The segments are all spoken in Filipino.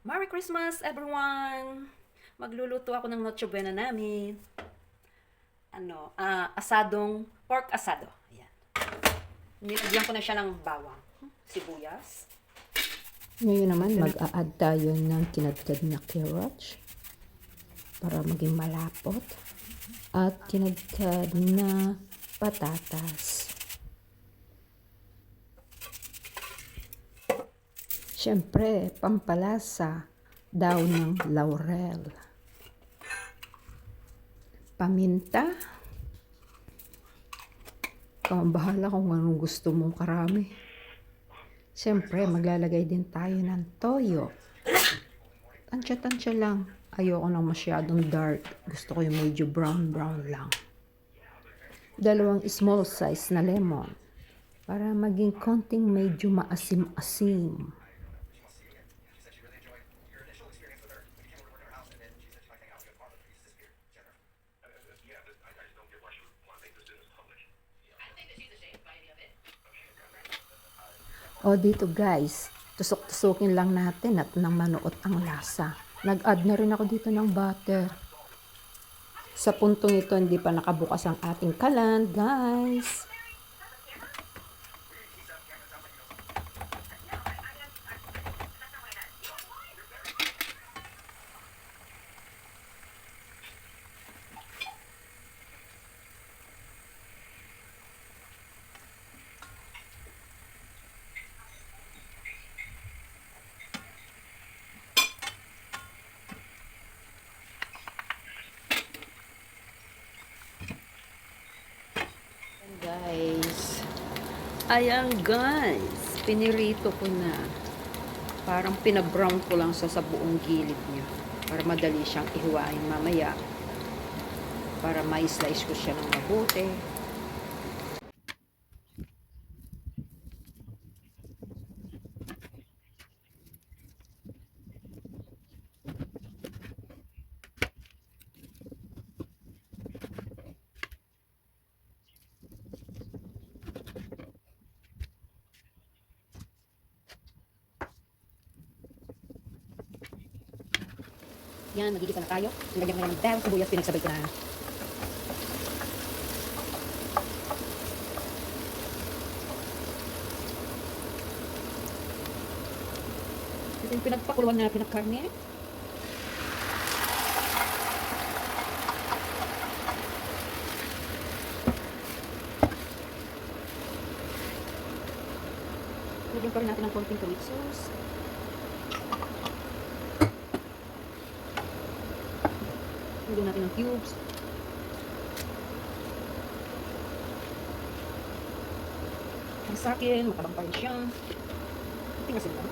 Merry Christmas, everyone! Magluluto ako ng Noche Buena namin. Asadong pork asado. Ayan. Nilagyan ko na siya ng bawang, sibuyas. Ngayon naman, mag-a-add tayo ng kinagkad na carrots para maging malapot at kinagkad na patatas. Siyempre, pampalasa, daw ng laurel. Paminta. Ikaw ang bahala kung anong gusto mong karami. Siyempre, maglalagay din tayo ng toyo. Tansya-tansya lang. Ayoko nang masyadong dark. Gusto ko yung medyo brown-brown lang. 2 small size na lemon. Para maging konting medyo maasim-asim. O dito guys, tusok-tusokin lang natin at nang manuot ang lasa. Nag-add na rin ako dito ng butter. Sa puntong ito, hindi pa nakabukas ang ating kalan, guys. Ayan guys, pinirito ko na. Parang pinabrown ko lang sa buong gilid niya. Para madali siyang ihiwain mamaya. Para ma-slice ko siya ng mabuti. Yan, magigisa na tayo. Nilagyan ko na ng bell, sibuyas, pinagsabay ko na. Ito yung pinagpakuluan na pinagkarne. Lagyan pa rin natin ng konting tomato sauce. Lagyan natin ng cubes. Ang sa akin, matabang pa rin siya. Tingasin lang.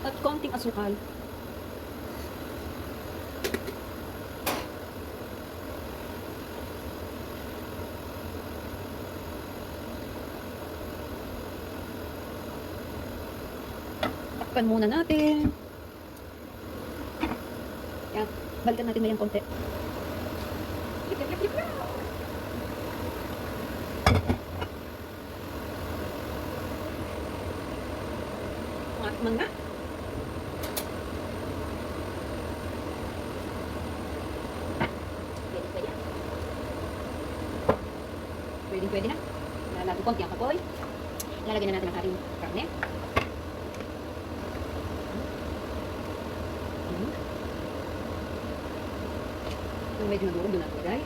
At konting asukal. Takpan muna natin. Yan. Balikan natin na yung konti. Mga nga. Pwede na. Lalagyan konti ang kapoy. Lalagyan na natin ang ating karne. Kung medyo nagurog, doon natin ilagay.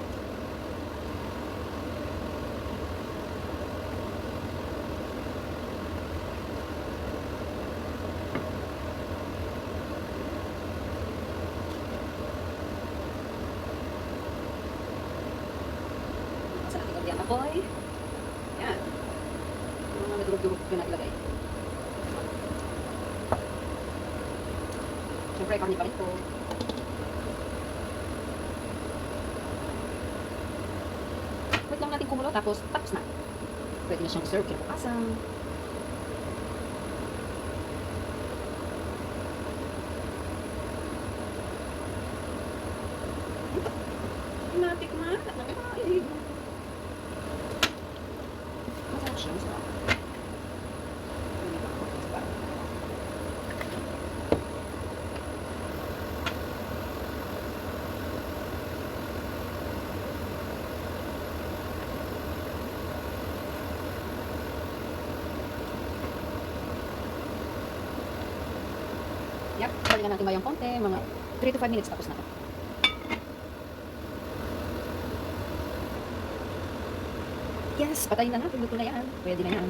Sa ating konti ang kapoy. Yan. Yung mga nagurog-durog, doon natin ilagay. Siyempre, karne pa rin ito. Wait lang natin kumulo, tapos na. Pwede na siyang serve kinabukasan. Natikman at nagkakain. Masarap siya, masarap. Yep, balikan natin ngayong konti, mga 3 to 5 minutes tapos na to. Yes, patayin na natin, luto na yan. Pwede na yan.